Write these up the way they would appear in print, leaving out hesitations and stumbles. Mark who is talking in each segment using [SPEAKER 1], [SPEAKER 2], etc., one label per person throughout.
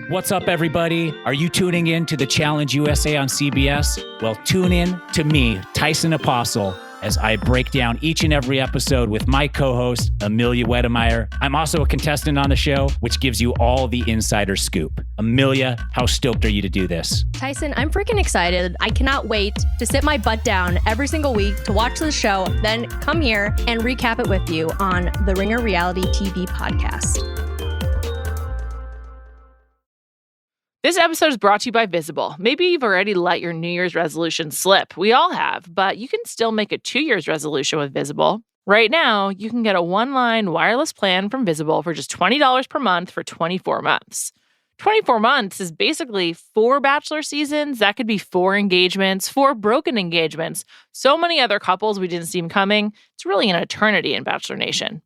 [SPEAKER 1] What's up, everybody? Are you tuning in to the Challenge USA on CBS? Well, tune in to me, Tyson Apostle, as I break down each and every episode with my co-host, Amelia Wedemeyer. I'm also a contestant on the show, which gives you all the insider scoop. Amelia, how stoked are you to do this?
[SPEAKER 2] Tyson, I'm freaking excited. I cannot wait to sit my butt down every single week to watch the show, then come here and recap it with you on the Ringer Reality TV podcast.
[SPEAKER 3] This episode is brought to you by Visible. Maybe you've already let your New Year's resolution slip. We all have, but you can still make a 2 year's resolution with Visible. Right now, you can get a one-line wireless plan from Visible for just $20 per month for 24 months. 24 months is basically 4 Bachelor seasons. That could be 4 engagements, 4 broken engagements. So many other couples we didn't see coming. It's really an eternity in Bachelor Nation.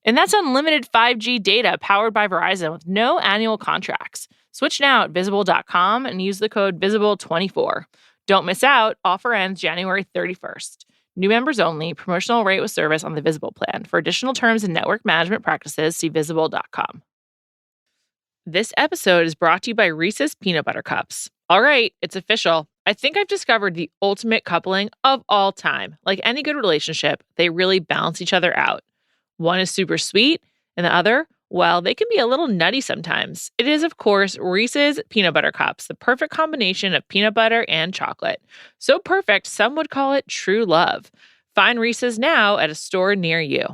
[SPEAKER 3] And that's unlimited 5G data powered by Verizon with no annual contracts. Switch now at Visible.com and use the code VISIBLE24. Don't miss out. Offer ends January 31st. New members only. Promotional rate with service on the Visible plan. For additional terms and network management practices, see Visible.com. This episode is brought to you by Reese's Peanut Butter Cups. All right, it's official. I think I've discovered the ultimate coupling of all time. Like any good relationship, they really balance each other out. One is super sweet, and the other, well, they can be a little nutty sometimes. It is, of course, Reese's Peanut Butter Cups, the perfect combination of peanut butter and chocolate. So perfect, some would call it true love. Find Reese's now at a store near you.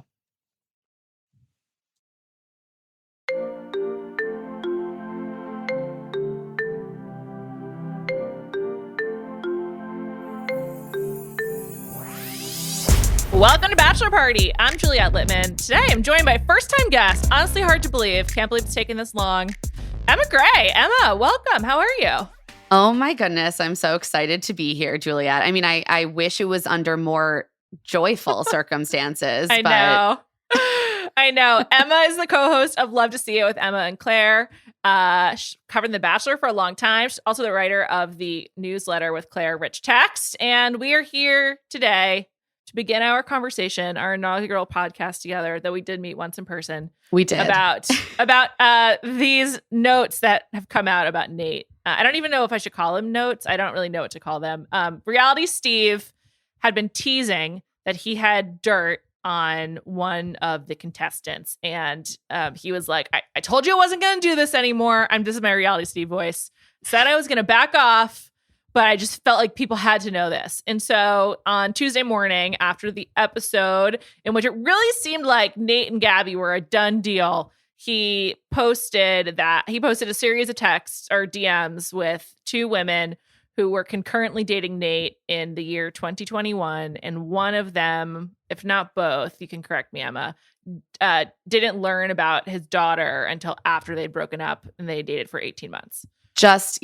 [SPEAKER 3] Welcome to Bachelor Party. I'm Juliet Litman. Today I'm joined by first-time guest. Honestly, hard to believe. Can't believe it's taken this long. Emma Gray. Emma, welcome. How are you?
[SPEAKER 4] Oh my goodness. I'm so excited to be here, Juliet. I mean, I wish it was under more joyful circumstances.
[SPEAKER 3] I know. Emma is the co-host of Love to See It with Emma and Claire. She's covered The Bachelor for a long time. She's also the writer of the newsletter with Claire, Rich Text. And we are here today to begin our conversation, our inaugural podcast together that we did meet once in person.
[SPEAKER 4] We did.
[SPEAKER 3] About these notes that have come out about Nate. I don't even know if I should call them notes. I don't really know what to call them. Reality Steve had been teasing that he had dirt on one of the contestants. And he was like, I told you I wasn't going to do this anymore. This is my Reality Steve voice. Said I was going to back off. But I just felt like people had to know this. And so on Tuesday morning, after the episode, in which it really seemed like Nate and Gabby were a done deal, he posted a series of texts or DMs with 2 women who were concurrently dating Nate in the year 2021. And one of them, if not both, you can correct me, Emma, didn't learn about his daughter until after they'd broken up and they dated for 18 months.
[SPEAKER 4] Just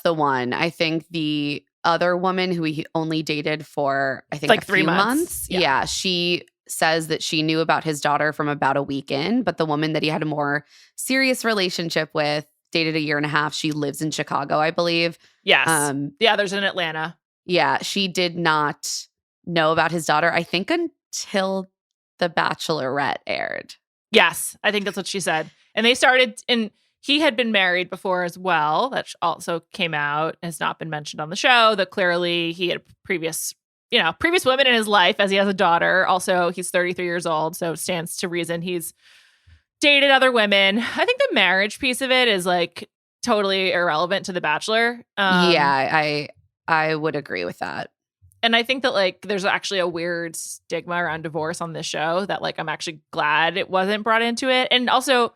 [SPEAKER 4] the one. I think the other woman who he only dated for, I think,
[SPEAKER 3] like
[SPEAKER 4] a few
[SPEAKER 3] 3 months.
[SPEAKER 4] Yeah, she says that she knew about his daughter from about a week in, but the woman that he had a more serious relationship with dated a year and a half. She lives in Chicago, I believe.
[SPEAKER 3] Yes. There's in Atlanta.
[SPEAKER 4] Yeah, she did not know about his daughter, I think, until The Bachelorette aired.
[SPEAKER 3] Yes, I think that's what she said. And they started in... He had been married before as well. That also came out, has not been mentioned on the show, that clearly he had previous women in his life as he has a daughter. Also, he's 33 years old, so it stands to reason he's dated other women. I think the marriage piece of it is like totally irrelevant to The Bachelor.
[SPEAKER 4] I would agree with that.
[SPEAKER 3] And I think that like there's actually a weird stigma around divorce on this show that like I'm actually glad it wasn't brought into it. And also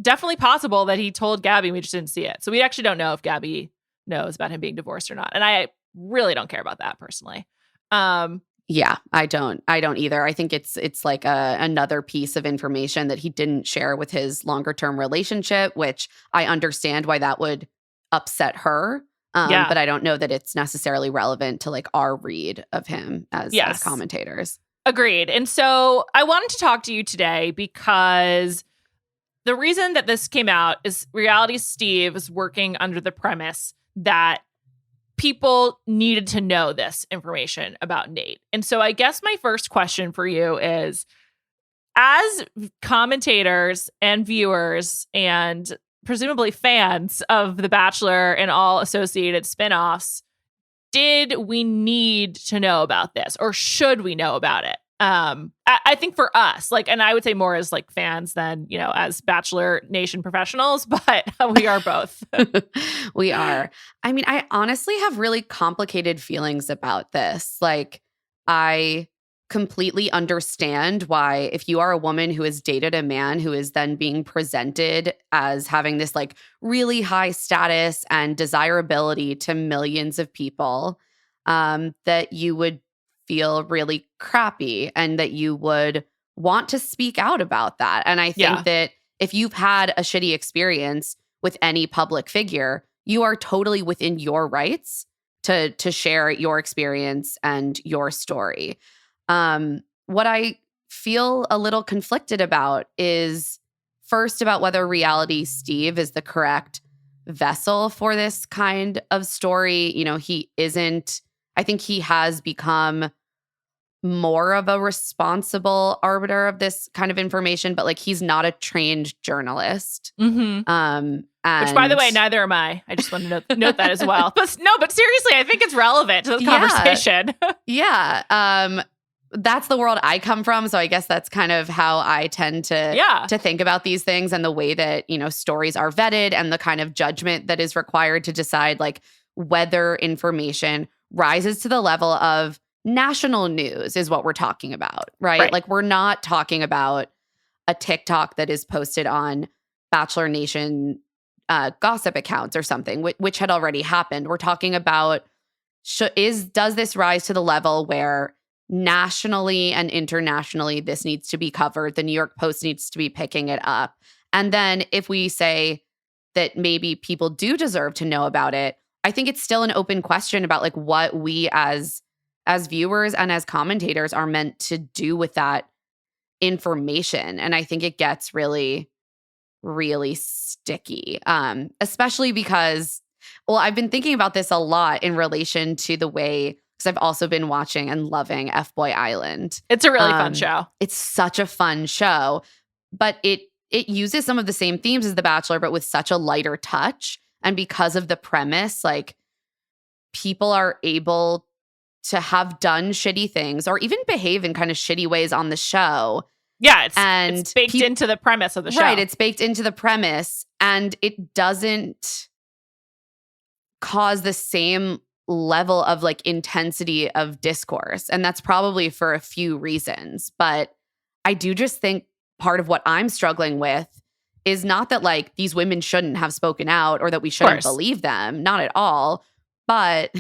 [SPEAKER 3] definitely possible that he told Gabby, we just didn't see it. So we actually don't know if Gabby knows about him being divorced or not. And I really don't care about that personally.
[SPEAKER 4] Yeah, I don't either. I think it's like another piece of information that he didn't share with his longer term relationship, which I understand why that would upset her. But I don't know that it's necessarily relevant to like our read of him as commentators.
[SPEAKER 3] Agreed. And so I wanted to talk to you today because the reason that this came out is Reality Steve is working under the premise that people needed to know this information about Nate. And so I guess my first question for you is, as commentators and viewers and presumably fans of The Bachelor and all associated spinoffs, did we need to know about this, or should we know about it? I think for us, like, and I would say more as like fans than, you know, as Bachelor Nation professionals, but we are both.
[SPEAKER 4] We are. I mean, I honestly have really complicated feelings about this. Like, I completely understand why, if you are a woman who has dated a man who is then being presented as having this like really high status and desirability to millions of people, that you would feel really crappy and that you would want to speak out about that. And I think that if you've had a shitty experience with any public figure, you are totally within your rights to share your experience and your story. What I feel a little conflicted about is, first, about whether Reality Steve is the correct vessel for this kind of story. You know, he isn't. I think he has become more of a responsible arbiter of this kind of information, but like, he's not a trained journalist.
[SPEAKER 3] Mm-hmm. Which, by the way, neither am I. I just want to note that as well. But seriously, I think it's relevant to the conversation.
[SPEAKER 4] That's the world I come from. So I guess that's kind of how I tend to think about these things, and the way that, you know, stories are vetted and the kind of judgment that is required to decide like whether information rises to the level of national news is what we're talking about, right? Like, we're not talking about a TikTok that is posted on Bachelor Nation gossip accounts or something, which had already happened. We're talking about, does this rise to the level where nationally and internationally this needs to be covered? The New York Post needs to be picking it up. And then if we say that maybe people do deserve to know about it, I think it's still an open question about like what we as viewers and as commentators are meant to do with that information. And I think it gets really, really sticky, especially because, well, I've been thinking about this a lot in relation to the way, because I've also been watching and loving F-Boy Island.
[SPEAKER 3] It's a really fun show.
[SPEAKER 4] It's such a fun show, but it uses some of the same themes as The Bachelor, but with such a lighter touch. And because of the premise, like, people are able to have done shitty things or even behave in kind of shitty ways on the show.
[SPEAKER 3] Yeah, it's baked into the premise of the show.
[SPEAKER 4] Right, it's baked into the premise, and it doesn't cause the same level of like intensity of discourse. And that's probably for a few reasons. But I do just think part of what I'm struggling with is not that like these women shouldn't have spoken out or that we shouldn't believe them, not at all, but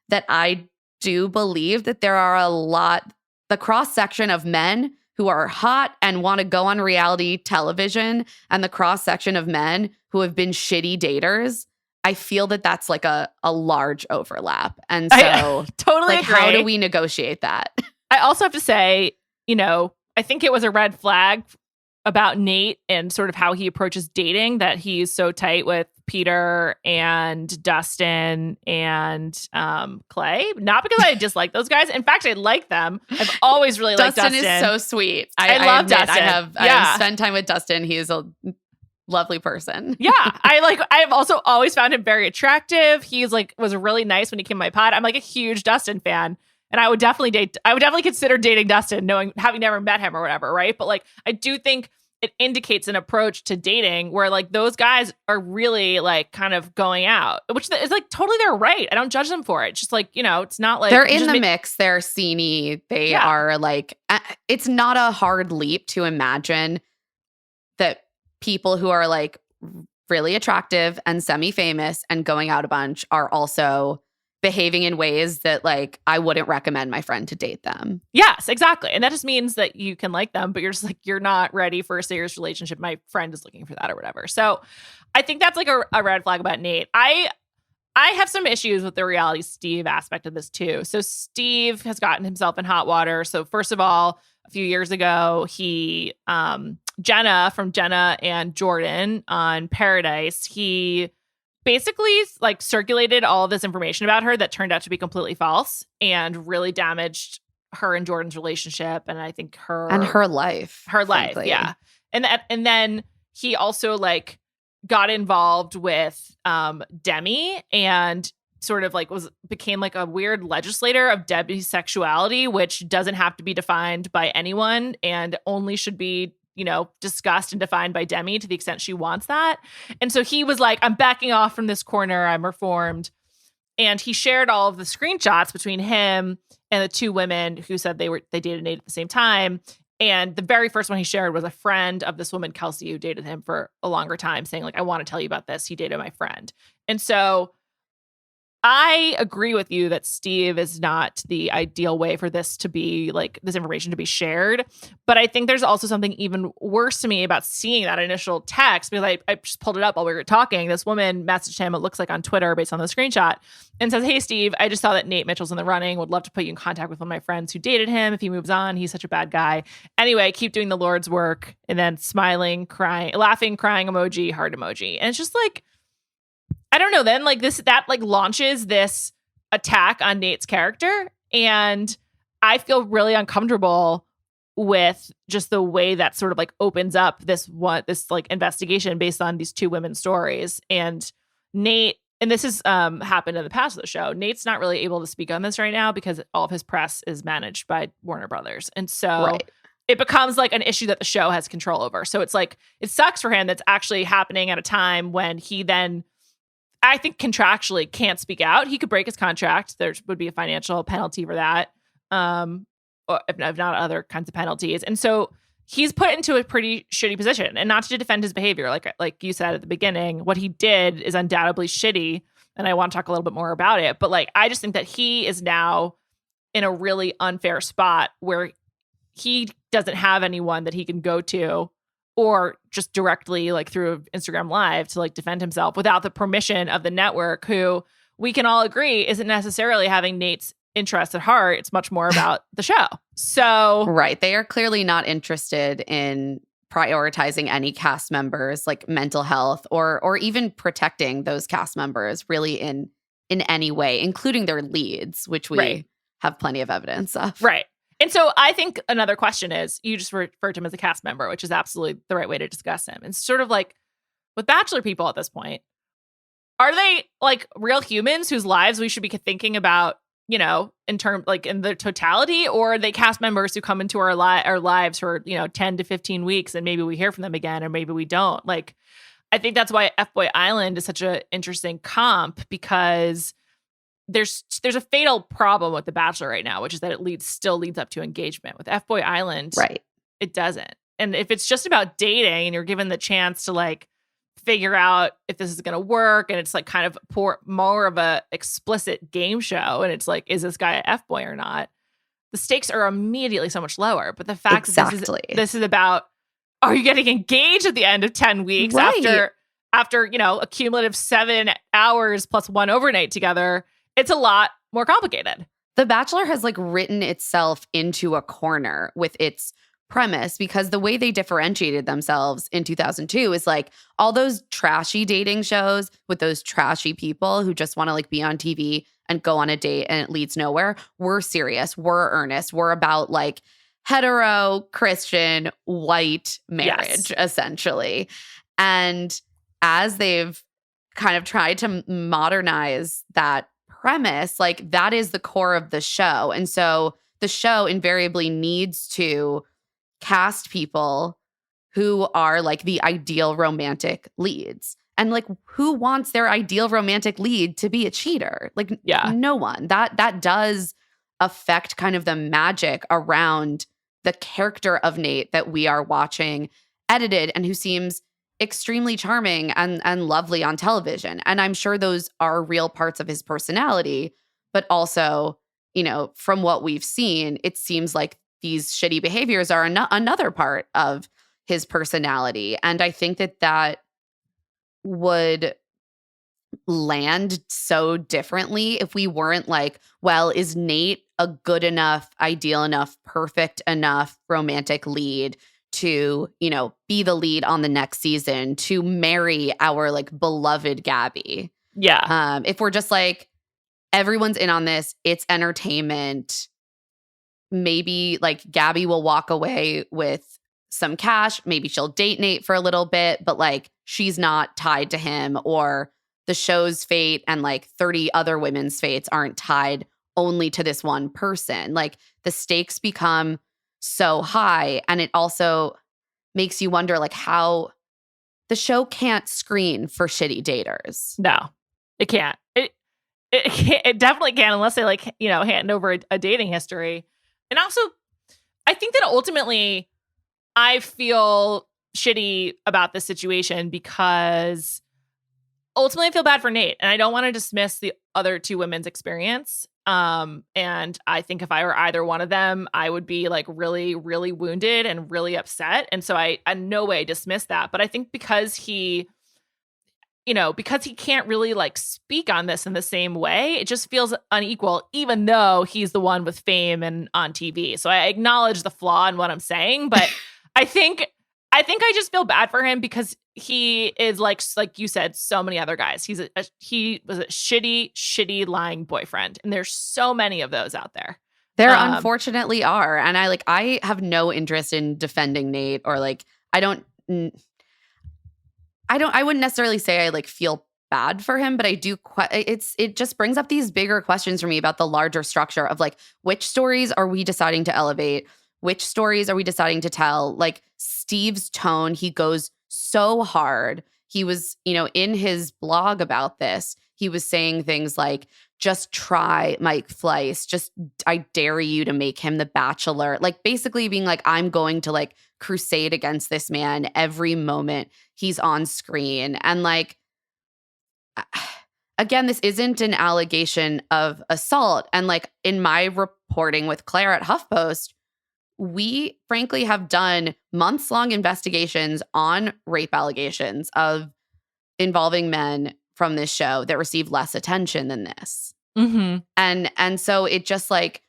[SPEAKER 4] that I do believe that there are the cross section of men who are hot and want to go on reality television, and the cross section of men who have been shitty daters. I feel that that's like a large overlap. And so
[SPEAKER 3] I totally agree.
[SPEAKER 4] How do we negotiate that?
[SPEAKER 3] I also have to say, you know, I think it was a red flag about Nate and sort of how he approaches dating, that he's so tight with Peter and Dustin and Clay. Not because I dislike those guys. In fact, I like them. I've always really liked Dustin.
[SPEAKER 4] Dustin is so sweet.
[SPEAKER 3] I love Dustin.
[SPEAKER 4] I have spent time with Dustin. He is a lovely person.
[SPEAKER 3] Yeah. I've also always found him very attractive. He's like, was really nice when he came to my pod. I'm like a huge Dustin fan. And I would definitely consider dating Dustin, having never met him or whatever, right? But like, I do think it indicates an approach to dating where like those guys are really like kind of going out, which is like totally their right. I don't judge them for it. It's just like, you know, it's not like
[SPEAKER 4] they're in the mix. They're sceney. They are like, it's not a hard leap to imagine that people who are like really attractive and semi-famous and going out a bunch are also behaving in ways that like I wouldn't recommend my friend to date them.
[SPEAKER 3] Yes, exactly. And that just means that you can like them, but you're just like, you're not ready for a serious relationship. My friend is looking for that or whatever. So I think that's like a red flag about Nate. I have some issues with the Reality Steve aspect of this too. So Steve has gotten himself in hot water. So first of all, a few years ago, he Jenna from Jenna and Jordan on Paradise, he basically like circulated all of this information about her that turned out to be completely false and really damaged her and Jordan's relationship. And I think her life. Yeah. And then he also like got involved with Demi and sort of like became like a weird legislator of Demi's sexuality, which doesn't have to be defined by anyone and only should be, discussed and defined by Demi to the extent she wants that. And so he was like, I'm backing off from this corner. I'm reformed. And he shared all of the screenshots between him and the two women who said they dated Nate at the same time. And the very first one he shared was a friend of this woman, Kelsey, who dated him for a longer time, saying like, I want to tell you about this. He dated my friend. And so I agree with you that Steve is not the ideal way for this to be like this information to be shared. But I think there's also something even worse to me about seeing that initial text, because I just pulled it up while we were talking. This woman messaged him, it looks like on Twitter based on the screenshot, and says, hey, Steve, I just saw that Nate Mitchell's in the running. Would love to put you in contact with one of my friends who dated him. If he moves on, he's such a bad guy. Anyway, keep doing the Lord's work. And then smiling, crying, laughing, crying emoji, heart emoji. And it's just like, I don't know, then like that launches this attack on Nate's character. And I feel really uncomfortable with just the way that sort of like opens up this like investigation based on these two women's stories. And Nate, and this has happened in the past of the show, Nate's not really able to speak on this right now because all of his press is managed by Warner Brothers. And so it becomes like an issue that the show has control over. So it's like, it sucks for him that's actually happening at a time when he then, I think, contractually can't speak out. He could break his contract. There would be a financial penalty for that, or if not other kinds of penalties. And so he's put into a pretty shitty position. And not to defend his behavior, like you said at the beginning, what he did is undoubtedly shitty. And I want to talk a little bit more about it. But like, I just think that he is now in a really unfair spot where he doesn't have anyone that he can go to, or just directly like through Instagram Live to like defend himself without the permission of the network, who we can all agree isn't necessarily having Nate's interests at heart. It's much more about the show. So
[SPEAKER 4] right. They are clearly not interested in prioritizing any cast members like mental health or even protecting those cast members really in any way, including their leads, which we have plenty of evidence of.
[SPEAKER 3] Right. And so I think another question is, you just referred to him as a cast member, which is absolutely the right way to discuss him. It's sort of like with Bachelor people at this point, are they like real humans whose lives we should be thinking about, in terms like in the totality, or are they cast members who come into our lives for, 10 to 15 weeks and maybe we hear from them again or maybe we don't? Like, I think that's why F-Boy Island is such an interesting comp, because there's a fatal problem with The Bachelor right now, which is that it still leads up to engagement. With F-Boy Island, it doesn't. And if it's just about dating and you're given the chance to like figure out if this is going to work, and it's like kind of more of a explicit game show, and it's like, is this guy an F-boy or not? The stakes are immediately so much lower. But the fact that this is about, are you getting engaged at the end of 10 weeks after a cumulative 7 hours plus one overnight together? It's a lot more complicated.
[SPEAKER 4] The Bachelor has like written itself into a corner with its premise, because the way they differentiated themselves in 2002 is like all those trashy dating shows with those trashy people who just want to like be on TV and go on a date and it leads nowhere. We're serious. We're earnest. We're about like hetero, Christian, white marriage, essentially. And as they've kind of tried to modernize that premise, like that is the core of the show. And so the show invariably needs to cast people who are like the ideal romantic leads. And like, who wants their ideal romantic lead to be a cheater? Like, no one. That does affect kind of the magic around the character of Nate that we are watching edited, and who seems extremely charming and lovely on television. And I'm sure those are real parts of his personality, but also, from what we've seen, it seems like these shitty behaviors are another part of his personality. And I think that would land so differently if we weren't like, well, is Nate a good enough, ideal enough, perfect enough romantic lead to, be the lead on the next season, to marry our like beloved Gabby?
[SPEAKER 3] Yeah.
[SPEAKER 4] If we're just like, everyone's in on this, it's entertainment, maybe like Gabby will walk away with some cash. Maybe she'll date Nate for a little bit, but like she's not tied to him, or the show's fate and like 30 other women's fates aren't tied only to this one person. Like the stakes become so high, and it also makes you wonder like how the show can't screen for shitty daters.
[SPEAKER 3] No, it can't. It definitely can, unless they like, hand over a dating history. And also, I think that ultimately I feel shitty about this situation because ultimately I feel bad for Nate, and I don't want to dismiss the other two women's experience. And I think if I were either one of them, I would be like really, really wounded and really upset. And so I in no way dismiss that. But I think because he can't really like speak on this in the same way, it just feels unequal, even though he's the one with fame and on TV. So I acknowledge the flaw in what I'm saying, but I think I just feel bad for him because he is like you said, so many other guys. He was a shitty lying boyfriend, and there's so many of those out there.
[SPEAKER 4] There unfortunately are, and I have no interest in defending Nate, or like I wouldn't necessarily say I like feel bad for him, but I do. It just brings up these bigger questions for me about the larger structure of like which stories are we deciding to elevate. Which stories are we deciding to tell? Like Steve's tone, he goes so hard. He was, in his blog about this, he was saying things like, just try Mike Fleiss. I dare you to make him the Bachelor. Like basically being like, I'm going to like crusade against this man every moment he's on screen. And like, again, this isn't an allegation of assault. And like in my reporting with Claire at HuffPost, we frankly have done months-long investigations on rape allegations involving men from this show that received less attention than this.
[SPEAKER 3] Mm-hmm.
[SPEAKER 4] And so it just like,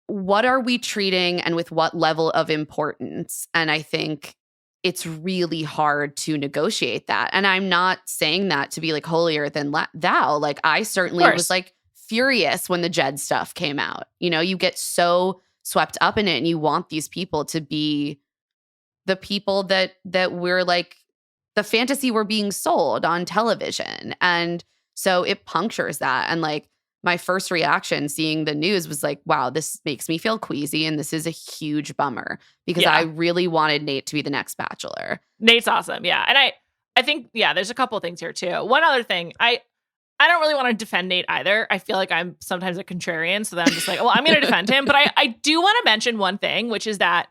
[SPEAKER 4] what are we treating and with what level of importance? And I think it's really hard to negotiate that. And I'm not saying that to be like holier than thou. Like I certainly was like furious when the Jed stuff came out. You get so swept up in it, and you want these people to be the people that we're like the fantasy we're being sold on television. And so it punctures that. And like my first reaction seeing the news was like, wow, this makes me feel queasy, and this is a huge bummer because I really wanted Nate to be the next Bachelor.
[SPEAKER 3] Nate's awesome. Yeah. And I think, there's a couple of things here too. One other thing, I don't really want to defend Nate either. I feel like I'm sometimes a contrarian. So then I'm just like, well, I'm going to defend him. But I do want to mention one thing, which is that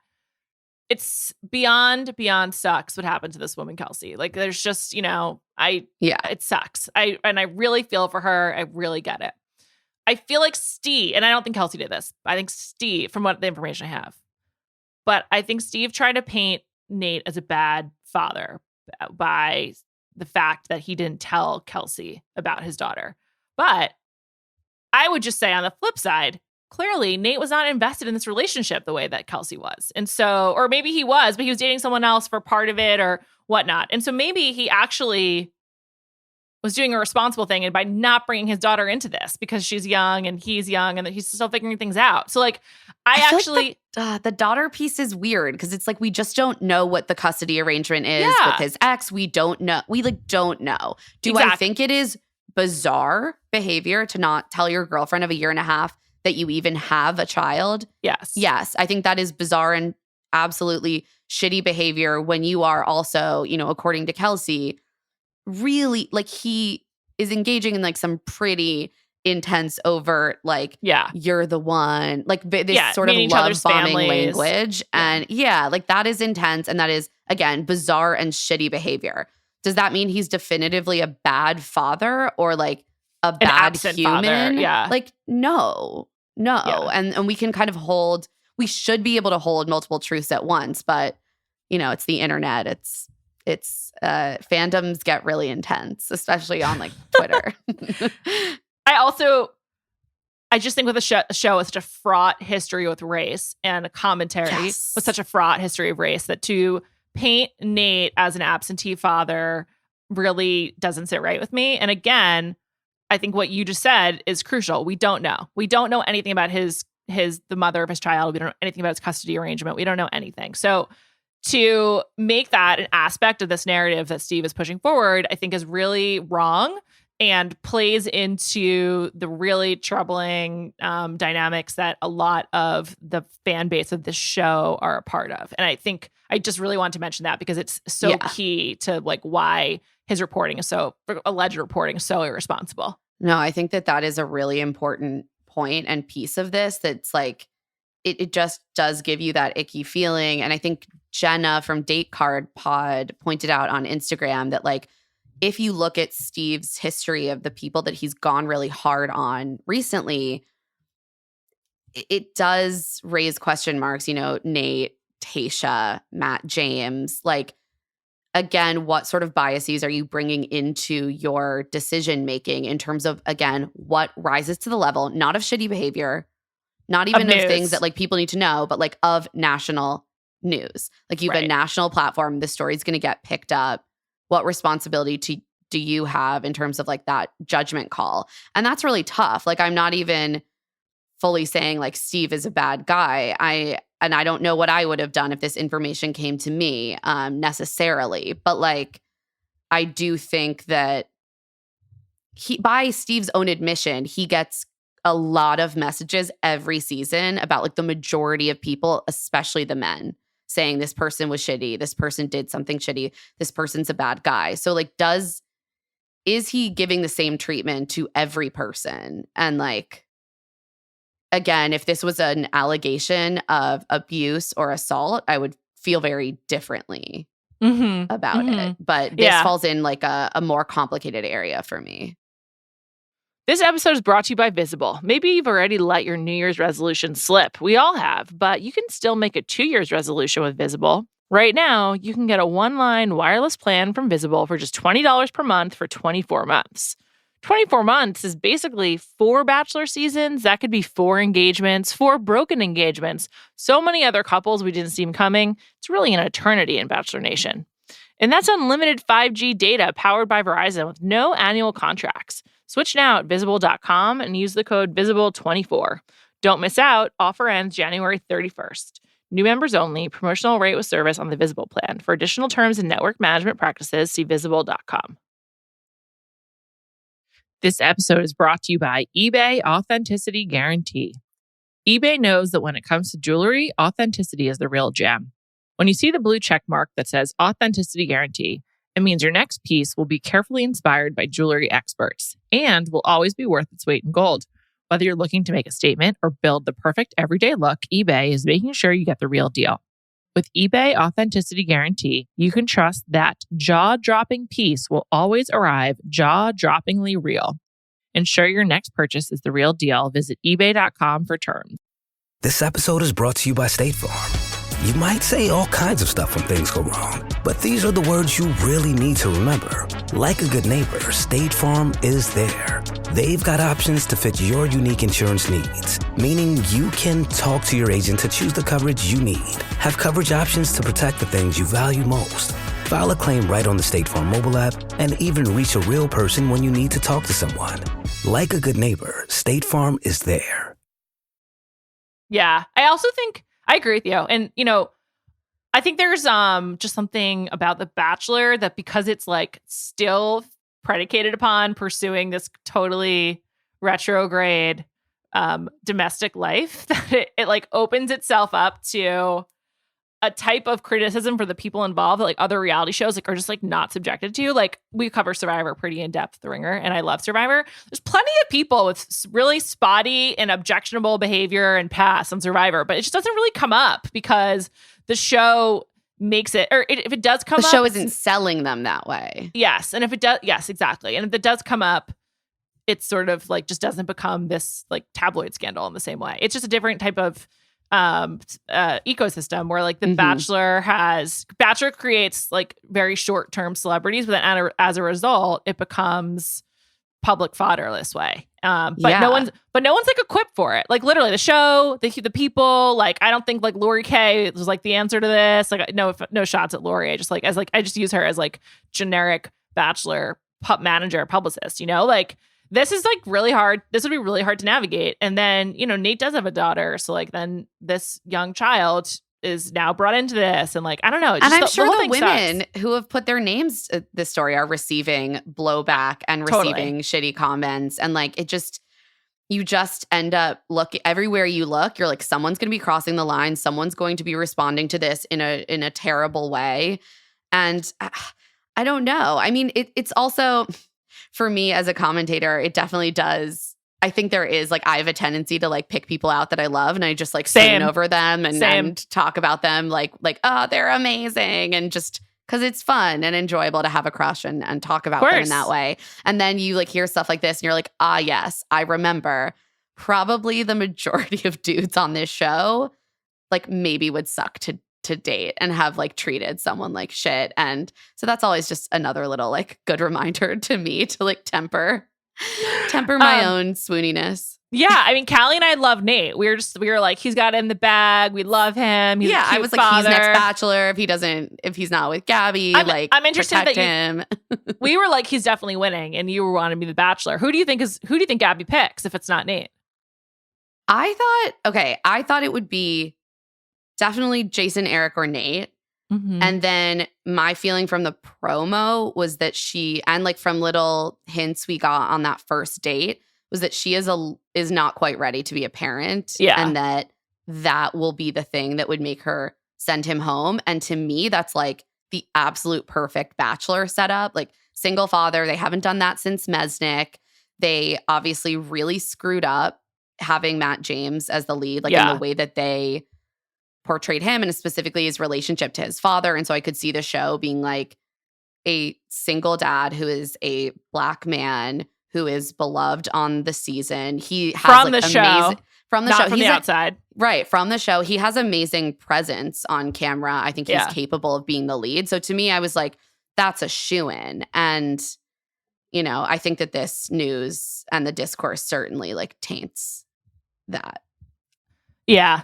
[SPEAKER 3] it's beyond sucks what happened to this woman, Kelsey. Like there's just, it sucks. I really feel for her. I really get it. I feel like Steve, and I don't think Kelsey did this. I think Steve, from what the information I have, but I think Steve tried to paint Nate as a bad father by the fact that he didn't tell Kelsey about his daughter. But I would just say on the flip side, clearly Nate was not invested in this relationship the way that Kelsey was. And so, or maybe he was, but he was dating someone else for part of it or whatnot. And so maybe he actually was doing a responsible thing and by not bringing his daughter into this because she's young and he's young and that he's still figuring things out. So like, I actually
[SPEAKER 4] like the daughter piece is weird because it's like we just don't know what the custody arrangement is with his ex. We don't know. We like don't know. Do I think it is bizarre behavior to not tell your girlfriend of a year and a half that you even have a child?
[SPEAKER 3] Yes.
[SPEAKER 4] Yes. I think that is bizarre and absolutely shitty behavior when you are also, according to Kelsey, really like he is engaging in like some pretty intense, overt, like, you're the one, like this sort of love bombing language. And like that is intense. And that is, again, bizarre and shitty behavior. Does that mean he's definitively a bad father or like a bad human?
[SPEAKER 3] Father. Yeah.
[SPEAKER 4] Like, no. Yeah. And we can kind of we should be able to hold multiple truths at once, but it's the internet. It's fandoms get really intense, especially on like Twitter.
[SPEAKER 3] I just think with a show with such a fraught history with race and a commentary with such a fraught history of race that to paint Nate as an absentee father really doesn't sit right with me. And again, I think what you just said is crucial. We don't know. We don't know anything about his the mother of his child. We don't know anything about his custody arrangement. We don't know anything. So to make that an aspect of this narrative that Steve is pushing forward, I think is really wrong and plays into the really troubling dynamics that a lot of the fan base of this show are a part of. And I think I just really want to mention that because it's so key to like why his alleged reporting is so irresponsible.
[SPEAKER 4] No, I think that is a really important point and piece of this that's like, it just does give you that icky feeling. And I think Jenna from Date Card Pod pointed out on Instagram that like, if you look at Steve's history of the people that he's gone really hard on recently, it does raise question marks, Nate, Tayshia, Matt James, like, again, what sort of biases are you bringing into your decision making in terms of, again, what rises to the level, not of shitty behavior, not even of things that like people need to know, but like of national news. Like you have a national platform, the story's going to get picked up. What responsibility do you have in terms of like that judgment call? And that's really tough. Like I'm not even fully saying like Steve is a bad guy. I don't know what I would have done if this information came to me necessarily. But like I do think that by Steve's own admission, he gets a lot of messages every season about like the majority of people, especially the men, saying this person was shitty, this person did something shitty, this person's a bad guy. So like is he giving the same treatment to every person? And like, again, if this was an allegation of abuse or assault, I would feel very differently about it. But this falls in like a more complicated area for me.
[SPEAKER 3] This episode is brought to you by Visible. Maybe you've already let your New Year's resolution slip. We all have, but you can still make a 2 year's resolution with Visible. Right now, you can get a one-line wireless plan from Visible for just $20 per month for 24 months. 24 months is basically 4 Bachelor seasons. That could be 4 engagements, 4 broken engagements, so many other couples we didn't see them coming. It's really an eternity in Bachelor Nation. And that's unlimited 5G data powered by Verizon with no annual contracts. Switch now at Visible.com and use the code VISIBLE24. Don't miss out. Offer ends January 31st. New members only. Promotional rate with service on the Visible plan. For additional terms and network management practices, see Visible.com. This episode is brought to you by eBay Authenticity Guarantee. eBay knows that when it comes to jewelry, authenticity is the real gem. When you see the blue check mark that says Authenticity Guarantee, it means your next piece will be carefully inspired by jewelry experts and will always be worth its weight in gold. Whether you're looking to make a statement or build the perfect everyday look, eBay is making sure you get the real deal. With eBay Authenticity Guarantee, you can trust that jaw-dropping piece will always arrive jaw-droppingly real. Ensure your next purchase is the real deal. Visit ebay.com for terms.
[SPEAKER 5] This episode is brought to you by State Farm. You might say all kinds of stuff when things go wrong, but these are the words you really need to remember. Like a good neighbor, State Farm is there. They've got options to fit your unique insurance needs, meaning you can talk to your agent to choose the coverage you need. Have coverage options to protect the things you value most. File a claim right on the State Farm mobile app and even reach a real person when you need to talk to someone. Like a good neighbor, State Farm is there.
[SPEAKER 3] Yeah, I also think I agree with you. And, I think there's just something about The Bachelor that because it's like still predicated upon pursuing this totally retrograde domestic life, that it like opens itself up to a type of criticism for the people involved that like other reality shows like are just like not subjected to. Like we cover Survivor pretty in depth, The Ringer, and I love Survivor. There's plenty of people with really spotty and objectionable behavior and past on Survivor, but it just doesn't really come up because the show makes it, or if it does come up,
[SPEAKER 4] the show isn't selling them that way.
[SPEAKER 3] Yes, and if it does, yes, exactly. And if it does come up, it's sort of like just doesn't become this like tabloid scandal in the same way. It's just a different type of ecosystem where like the Bachelor creates like very short-term celebrities, but then as a result it becomes public fodder this way. But no one's like equipped for it. Like literally the show, the people, like I don't think like Lori Kay was like the answer to this. Like no shots at Lori. I just use her as like generic Bachelor manager, publicist, like this is like really hard. This would be really hard to navigate. And then, Nate does have a daughter. So like then this young child is now brought into this. And like, I don't know.
[SPEAKER 4] And I'm sure
[SPEAKER 3] whole
[SPEAKER 4] the
[SPEAKER 3] thing
[SPEAKER 4] women
[SPEAKER 3] sucks.
[SPEAKER 4] who have put their names to this story are receiving blowback and receiving shitty comments. And like, you just end up everywhere you look, you're like, someone's going to be crossing the line. Someone's going to be responding to this in a terrible way. And I don't know. I mean, it's also, for me as a commentator, it definitely does. I think there is like, I have a tendency to like pick people out that I love and I just like swoon over them and talk about them like, oh, they're amazing. And just because it's fun and enjoyable to have a crush and talk about them in that way. And then you like hear stuff like this and you're like, yes, I remember. Probably the majority of dudes on this show like maybe would suck to date and have like treated someone like shit. And so that's always just another little like good reminder to me to like temper my own swooniness.
[SPEAKER 3] Yeah, I mean, Callie and I love Nate. We were like, he's got it in the bag. We love him. He's a cute
[SPEAKER 4] I was like,
[SPEAKER 3] father.
[SPEAKER 4] He's next Bachelor. If he's not with Gabby,
[SPEAKER 3] I'm interested
[SPEAKER 4] protect
[SPEAKER 3] that
[SPEAKER 4] him.
[SPEAKER 3] We were like, he's definitely winning, and you were wanting to be the Bachelor. Who do you think Gabby picks if it's not Nate?
[SPEAKER 4] I thought it would be definitely Jason, Eric, or Nate.
[SPEAKER 3] Mm-hmm.
[SPEAKER 4] And then my feeling from the promo was that and like from little hints we got on that first date, was that she is not quite ready to be a parent.
[SPEAKER 3] Yeah.
[SPEAKER 4] And that will be the thing that would make her send him home. And to me, that's like the absolute perfect Bachelor setup. Like single father, they haven't done that since Mesnick. They obviously really screwed up having Matt James as the lead, like in the way that they portrayed him and specifically his relationship to his father. And so I could see the show being like a single dad who is a Black man who is beloved on the season. He has
[SPEAKER 3] from
[SPEAKER 4] like
[SPEAKER 3] the show,
[SPEAKER 4] from the
[SPEAKER 3] not
[SPEAKER 4] show,
[SPEAKER 3] from the outside.
[SPEAKER 4] Right, from the show. He has amazing presence on camera. I think he's capable of being the lead. So to me, I was like, that's a shoo-in. And, I think that this news and the discourse certainly like taints that.
[SPEAKER 3] Yeah.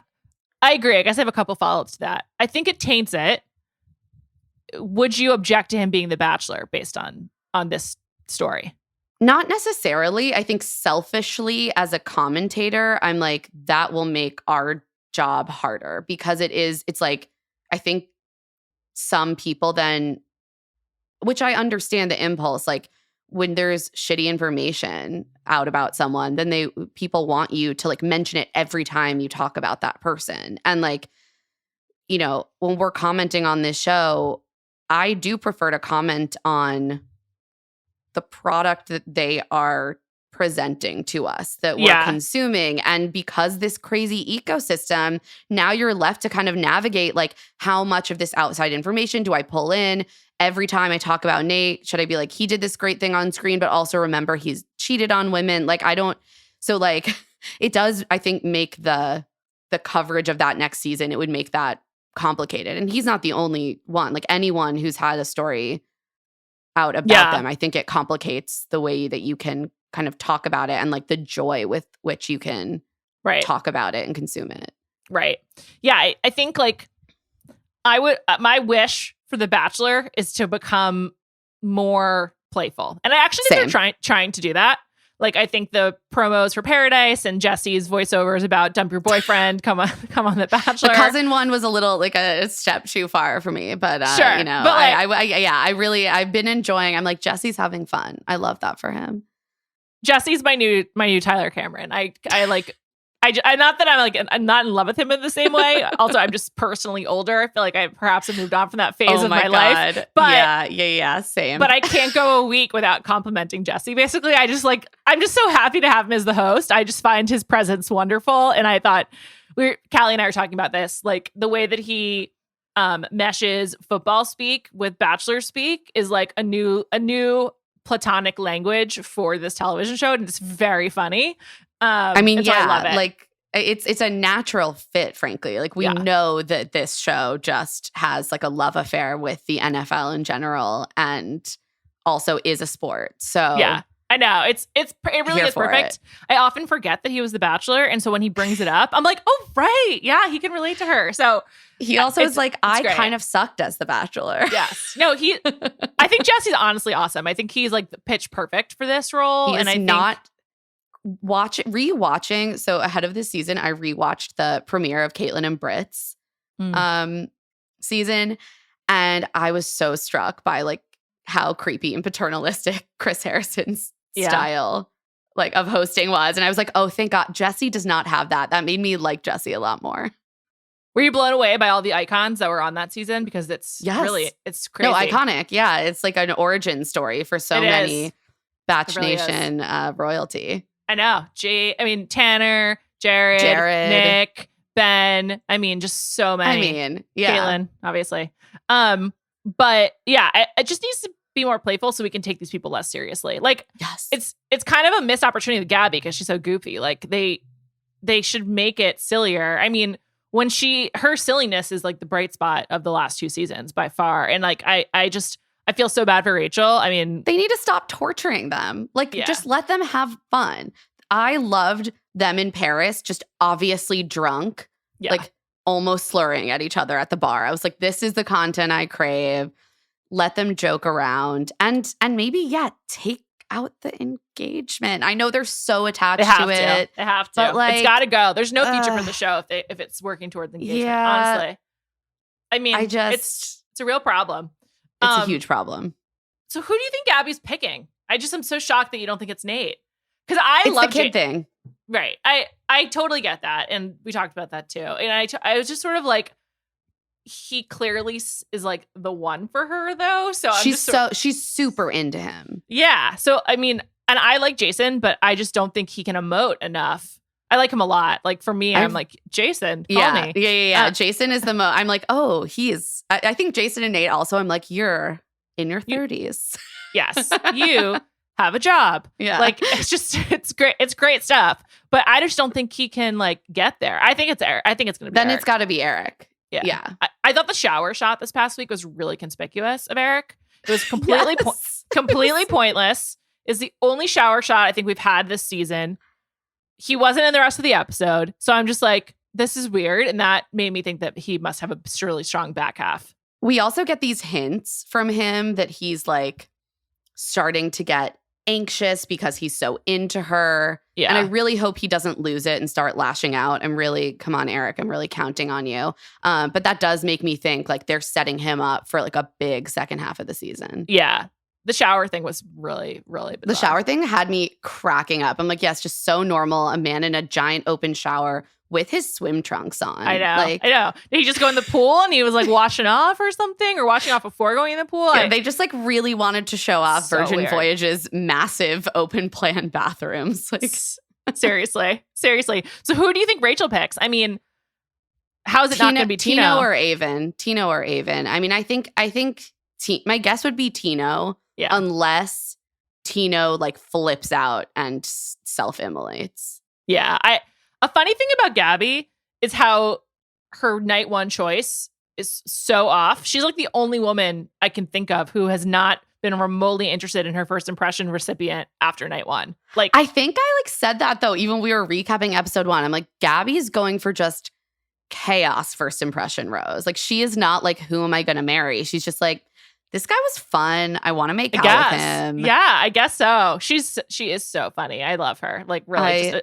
[SPEAKER 3] I agree. I guess I have a couple follow-ups to that. I think it taints it. Would you object to him being the Bachelor based on this story?
[SPEAKER 4] Not necessarily. I think selfishly as a commentator, I'm like, that will make our job harder because it's like, I think some people then, which I understand the impulse, like when there's shitty information out about someone, then people want you to like mention it every time you talk about that person. And like, when we're commenting on this show, I do prefer to comment on the product that they are presenting to us, that we're consuming. And because this crazy ecosystem, now you're left to kind of navigate like, how much of this outside information do I pull in? Every time I talk about Nate, should I be like, he did this great thing on screen, but also remember he's cheated on women? Like, so like, it does, I think, make the coverage of that next season, it would make that complicated. And he's not the only one. Like anyone who's had a story out about them, I think it complicates the way that you can kind of talk about it and like the joy with which you can talk about it and consume it. Right.
[SPEAKER 3] Yeah. I think like my wish for The Bachelor is to become more playful. And I actually think they're trying to do that. Like, I think the promos for Paradise and Jesse's voiceovers about dump your boyfriend, come on The Bachelor.
[SPEAKER 4] The cousin one was a little like a step too far for me, but
[SPEAKER 3] sure.
[SPEAKER 4] But like, I've been enjoying. I'm like, Jesse's having fun. I love that for him.
[SPEAKER 3] Jesse's my new Tyler Cameron. I not that I'm not in love with him in the same way. Also, I'm just personally older. I feel like I perhaps have moved on from that phase of my life. But
[SPEAKER 4] yeah, same.
[SPEAKER 3] But I can't go a week without complimenting Jesse. Basically, I'm just so happy to have him as the host. I just find his presence wonderful. And I thought Callie and I were talking about this, like the way that he meshes football speak with Bachelor speak is like a new platonic language for this television show, and it's very funny.
[SPEAKER 4] I mean,
[SPEAKER 3] I love it.
[SPEAKER 4] Like it's a natural fit, frankly. Like we know that this show just has like a love affair with the NFL in general and also is a sport. So
[SPEAKER 3] yeah. I know. It really
[SPEAKER 4] Here
[SPEAKER 3] is
[SPEAKER 4] for
[SPEAKER 3] perfect.
[SPEAKER 4] it.
[SPEAKER 3] I often forget that he was the Bachelor. And so when he brings it up, I'm like, oh, right. Yeah, he can relate to her. So
[SPEAKER 4] He also is like, I
[SPEAKER 3] great.
[SPEAKER 4] kind of sucked as the Bachelor.
[SPEAKER 3] yes. No, I think Jesse's honestly awesome. I think he's like the pitch perfect for this role.
[SPEAKER 4] He
[SPEAKER 3] and
[SPEAKER 4] is
[SPEAKER 3] I
[SPEAKER 4] not rewatching. So ahead of this season, I rewatched the premiere of Caitlyn and Britt's season. And I was so struck by like how creepy and paternalistic Chris Harrison's style like of hosting was. And I was like, oh, thank God. Jesse does not have that. That made me like Jesse a lot more.
[SPEAKER 3] Were you blown away by all the icons that were on that season? Because it's really, it's crazy.
[SPEAKER 4] No, iconic. Yeah. It's like an origin story for so many Batch Nation royalty.
[SPEAKER 3] I know. Tanner, Jared, Nick, Ben. I mean, just so many. Caitlyn, obviously. But yeah, it just needs to be more playful so we can take these people less seriously. Like, it's kind of a missed opportunity with Gabby because she's so goofy. Like, they should make it sillier. I mean, when her silliness is like the bright spot of the last 2 seasons by far. And like, I feel so bad for Rachel. I mean,
[SPEAKER 4] they need to stop torturing them. Like, just let them have fun. I loved them in Paris, just obviously drunk, like almost slurring at each other at the bar. I was like, this is the content I crave. Let them joke around and maybe, take out the engagement. I know they're so attached to it.
[SPEAKER 3] They have to.
[SPEAKER 4] But like,
[SPEAKER 3] it's got to go. There's no future for the show if it's working towards engagement, honestly. I mean, it's a real problem.
[SPEAKER 4] It's a huge problem.
[SPEAKER 3] So who do you think Gabby's picking? I'm so shocked that you don't think it's Nate. Because I
[SPEAKER 4] love the kid thing.
[SPEAKER 3] Right. I totally get that. And we talked about that too. And I was just sort of like, he clearly is like the one for her though. So
[SPEAKER 4] she's super into him.
[SPEAKER 3] Yeah. So, I mean, and I like Jason, but I just don't think he can emote enough. I like him a lot. Like for me, I'm like, Jason, call me.
[SPEAKER 4] Yeah. Jason is the most, I'm like, oh, I think Jason and Nate also, I'm like, you're in your 30s.
[SPEAKER 3] Yes. You have a job.
[SPEAKER 4] Yeah.
[SPEAKER 3] Like it's great. It's great stuff. But I just don't think he can like get there. I think it's Eric. I think it's going to be
[SPEAKER 4] Then
[SPEAKER 3] Eric.
[SPEAKER 4] It's got to be Eric.
[SPEAKER 3] Yeah. I thought the shower shot this past week was really conspicuous of Eric. It was completely completely pointless. Is the only shower shot I think we've had this season. He wasn't in the rest of the episode. So I'm just like, this is weird. And that made me think that he must have a really strong back half.
[SPEAKER 4] We also get these hints from him that he's like starting to get anxious because he's so into her. Yeah. And I really hope he doesn't lose it and start lashing out. Come on, Eric, I'm really counting on you. But that does make me think like they're setting him up for like a big second half of the season.
[SPEAKER 3] Yeah. The shower thing was really, really bizarre.
[SPEAKER 4] The shower thing had me cracking up. I'm like, yes, just so normal. A man in a giant open shower with his swim trunks on.
[SPEAKER 3] I know. Did he just go in the pool and he was like washing off or something, or washing off before going in the pool?
[SPEAKER 4] Yeah, they just like really wanted to show off Virgin Voyage's massive open plan bathrooms. Like
[SPEAKER 3] seriously. So who do you think Rachel picks? I mean, how is it not going to be Tino?
[SPEAKER 4] Tino or Avon. I mean, I think my guess would be Tino, unless Tino like flips out and self-immolates.
[SPEAKER 3] Yeah, a funny thing about Gabby is how her night one choice is so off. She's like the only woman I can think of who has not been remotely interested in her first impression recipient after night one. Like,
[SPEAKER 4] I think I like said that though, even when we were recapping episode 1. I'm like, Gabby's going for just chaos first impression rose. Like, she is not like, who am I going to marry? She's just like, this guy was fun. I want to make out with him.
[SPEAKER 3] Yeah, I guess so. She is so funny. I love her. Like, really,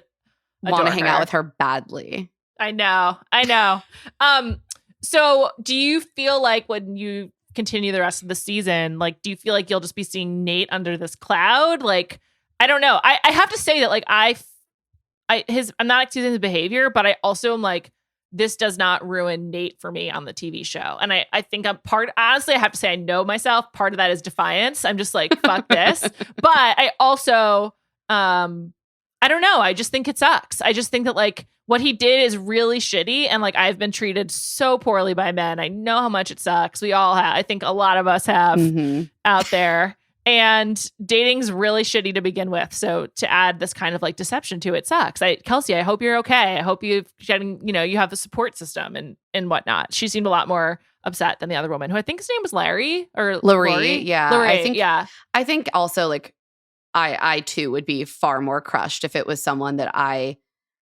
[SPEAKER 4] want to hang out with her badly.
[SPEAKER 3] I know. So do you feel like when you continue the rest of the season, like, do you feel like you'll just be seeing Nate under this cloud? Like, I don't know. I have to say that like I'm not excusing his behavior, but I also am like, this does not ruin Nate for me on the TV show. And I think honestly, I have to say, I know myself. Part of that is defiance. I'm just like, fuck this. But I also, I don't know. I just think it sucks. I just think that like what he did is really shitty. And like, I've been treated so poorly by men. I know how much it sucks. We all have. I think a lot of us have out there. And dating's really shitty to begin with. So to add this kind of like deception to it sucks. Kelsey, I hope you're okay. I hope you have the support system and whatnot. She seemed a lot more upset than the other woman, who I think his name was Larry or
[SPEAKER 4] Lori. Yeah.
[SPEAKER 3] Lori,
[SPEAKER 4] I think also like I too would be far more crushed if it was someone that I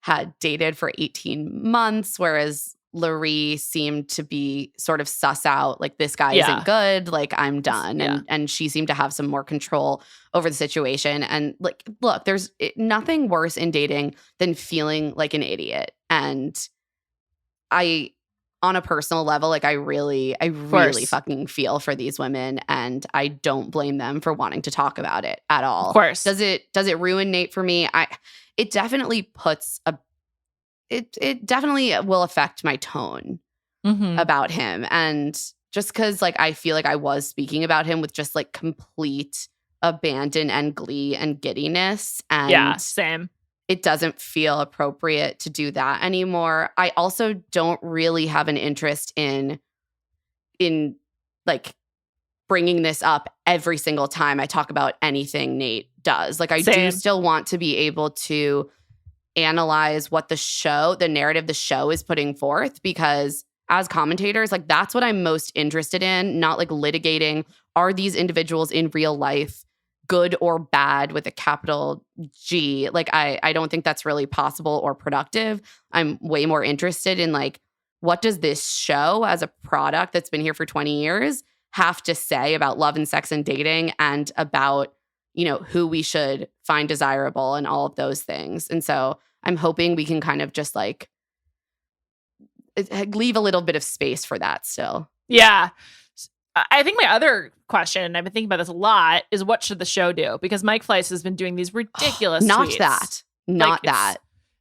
[SPEAKER 4] had dated for 18 months, whereas Laree seemed to be sort of suss out, like, this guy isn't good, like, I'm done. And she seemed to have some more control over the situation. And, like, look, there's nothing worse in dating than feeling like an idiot. And on a personal level, like, I really fucking feel for these women, and I don't blame them for wanting to talk about it at all.
[SPEAKER 3] Of course.
[SPEAKER 4] Does it ruin Nate for me? It definitely puts it definitely will affect my tone about him. And just because, like, I feel like I was speaking about him with just, like, complete abandon and glee and giddiness. And
[SPEAKER 3] yeah, same.
[SPEAKER 4] It doesn't feel appropriate to do that anymore. I also don't really have an interest in like bringing this up every single time I talk about anything Nate does. Like, I do still want to be able to analyze what the narrative the show is putting forth, because as commentators, like, that's what I'm most interested in, not like litigating, are these individuals in real life good or bad with a capital G? Like, I don't think that's really possible or productive. I'm way more interested in, like, what does this show as a product that's been here for 20 years have to say about love and sex and dating, and about, you know, who we should find desirable and all of those things. And so I'm hoping we can kind of just, like, leave a little bit of space for that still.
[SPEAKER 3] Yeah. I think my other question, and I've been thinking about this a lot, is what should the show do? Because Mike Fleiss has been doing these ridiculous
[SPEAKER 4] Not
[SPEAKER 3] tweets.
[SPEAKER 4] that. Not
[SPEAKER 3] like,
[SPEAKER 4] that.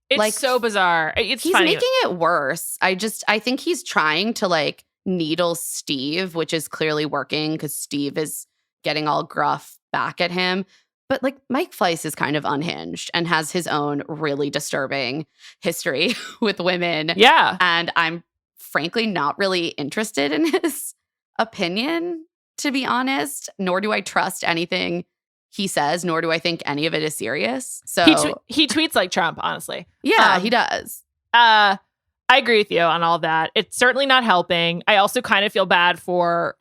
[SPEAKER 3] It's
[SPEAKER 4] like,
[SPEAKER 3] so bizarre. He's
[SPEAKER 4] making it worse. I think he's trying to, like, needle Steve, which is clearly working because Steve is getting all gruff back at him. But, like, Mike Fleiss is kind of unhinged and has his own really disturbing history with women.
[SPEAKER 3] Yeah.
[SPEAKER 4] And I'm frankly not really interested in his opinion, to be honest, nor do I trust anything he says, nor do I think any of it is serious. So
[SPEAKER 3] he tweets like Trump, honestly.
[SPEAKER 4] Yeah, he does.
[SPEAKER 3] I agree with you on all of that. It's certainly not helping. I also kind of feel bad for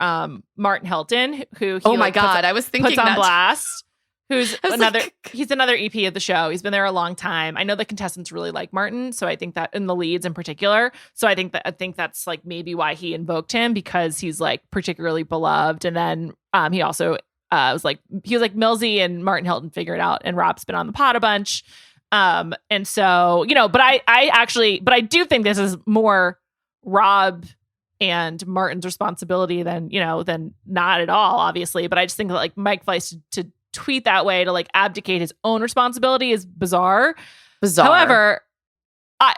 [SPEAKER 3] Martin Hilton, who he,
[SPEAKER 4] I was thinking
[SPEAKER 3] puts on
[SPEAKER 4] that
[SPEAKER 3] blast. Who's another?
[SPEAKER 4] Like,
[SPEAKER 3] he's another EP of the show. He's been there a long time. I know the contestants really like Martin, so I think that, in the leads in particular. So I think that's like maybe why he invoked him, because he's, like, particularly beloved. And then he also was like Millsy and Martin Hilton figured it out, and Rob's been on the pod a bunch. And so, you know, but I do think this is more Rob and Martin's responsibility than not at all, obviously. But I just think that, like, Mike Fleiss to tweet that way, to, like, abdicate his own responsibility, is bizarre. However,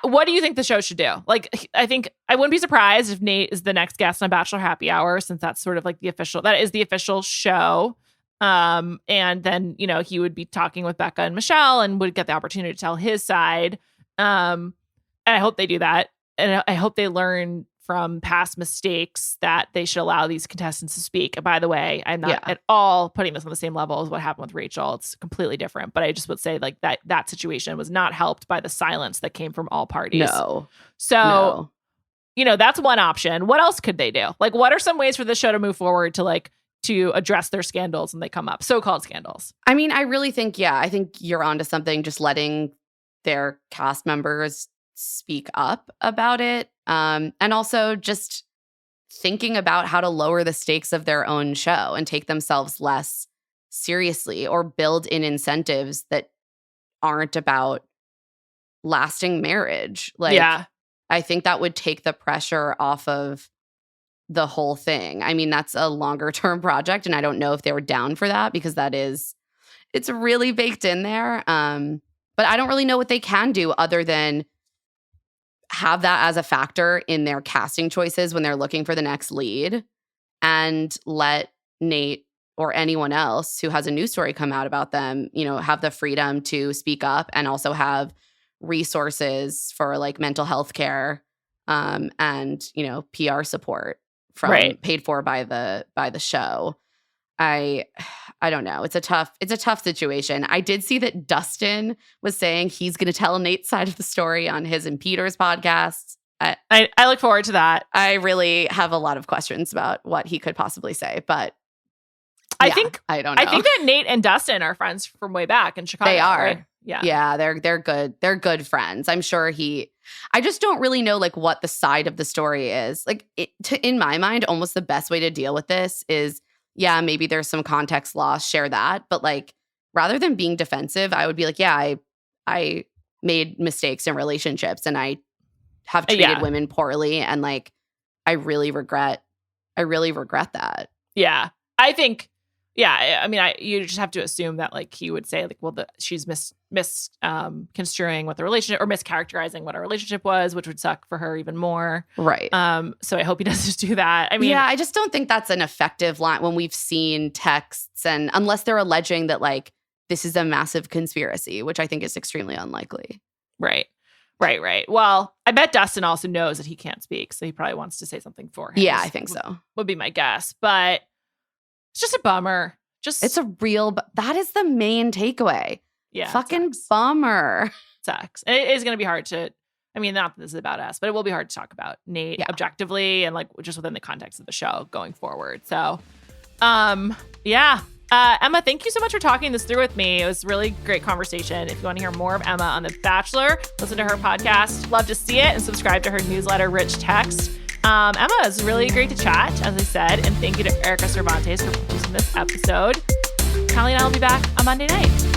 [SPEAKER 3] what do you think the show should do? Like, I think I wouldn't be surprised if Nate is the next guest on Bachelor Happy Hour, since that's sort of like the official show. And then, you know, he would be talking with Becca and Michelle and would get the opportunity to tell his side. And I hope they do that. And I hope they learn from past mistakes that they should allow these contestants to speak. And by the way, I'm not at all putting this on the same level as what happened with Rachel. It's completely different. But I just would say, like, that situation was not helped by the silence that came from all parties.
[SPEAKER 4] No.
[SPEAKER 3] So, you know, that's one option. What else could they do? Like, what are some ways for the show to move forward to address their scandals when they come up, so-called scandals?
[SPEAKER 4] I mean, I really think, I think you're onto something, just letting their cast members speak up about it. And also just thinking about how to lower the stakes of their own show and take themselves less seriously, or build in incentives that aren't about lasting marriage. Like, I think that would take the pressure off of the whole thing. I mean, that's a longer term project, and I don't know if they were down for that, because it's really baked in there. But I don't really know what they can do other than have that as a factor in their casting choices when they're looking for the next lead, and let Nate or anyone else who has a news story come out about them, you know, have the freedom to speak up, and also have resources for, like, mental health care, and, you know, PR support paid for by the show. I don't know. It's a tough situation. I did see that Dustin was saying he's going to tell Nate's side of the story on his and Peter's podcast.
[SPEAKER 3] I look forward to that.
[SPEAKER 4] I really have a lot of questions about what he could possibly say, but
[SPEAKER 3] I think
[SPEAKER 4] I don't know.
[SPEAKER 3] I think that Nate and Dustin are friends from way back in Chicago.
[SPEAKER 4] They are.
[SPEAKER 3] Right? Yeah.
[SPEAKER 4] Yeah, they're good. They're good friends. I'm sure I just don't really know like what the side of the story is. Like in my mind, almost the best way to deal with this is, yeah, maybe there's some context loss, share that. But like, rather than being defensive, I would be like, yeah, I made mistakes in relationships and I have treated women poorly. And like, I really regret that.
[SPEAKER 3] Yeah. I think, I mean, you just have to assume that like he would say like, well, she's misconstruing what the relationship or mischaracterizing what our relationship was, which would suck for her even more.
[SPEAKER 4] Right.
[SPEAKER 3] So I hope he doesn't do that. I mean,
[SPEAKER 4] yeah, I just don't think that's an effective line when we've seen texts, and unless they're alleging that like this is a massive conspiracy, which I think is extremely unlikely.
[SPEAKER 3] Right. Well, I bet Dustin also knows that he can't speak, so he probably wants to say something for him.
[SPEAKER 4] Yeah, I think so.
[SPEAKER 3] Would be my guess, but it's just a bummer.
[SPEAKER 4] It's a real. That is the main takeaway.
[SPEAKER 3] Yeah,
[SPEAKER 4] fucking bummer.
[SPEAKER 3] Sucks. And it is going to be hard to. I mean, not that this is about us, but it will be hard to talk about Nate objectively and like just within the context of the show going forward. So, Emma, thank you so much for talking this through with me. It was a really great conversation. If you want to hear more of Emma on The Bachelor, listen to her podcast. Love to see it, and subscribe to her newsletter, Rich Text. Emma, it's really great to chat, as I said, and thank you to Erika Cervantes for producing this episode. Callie and I will be back on Monday night.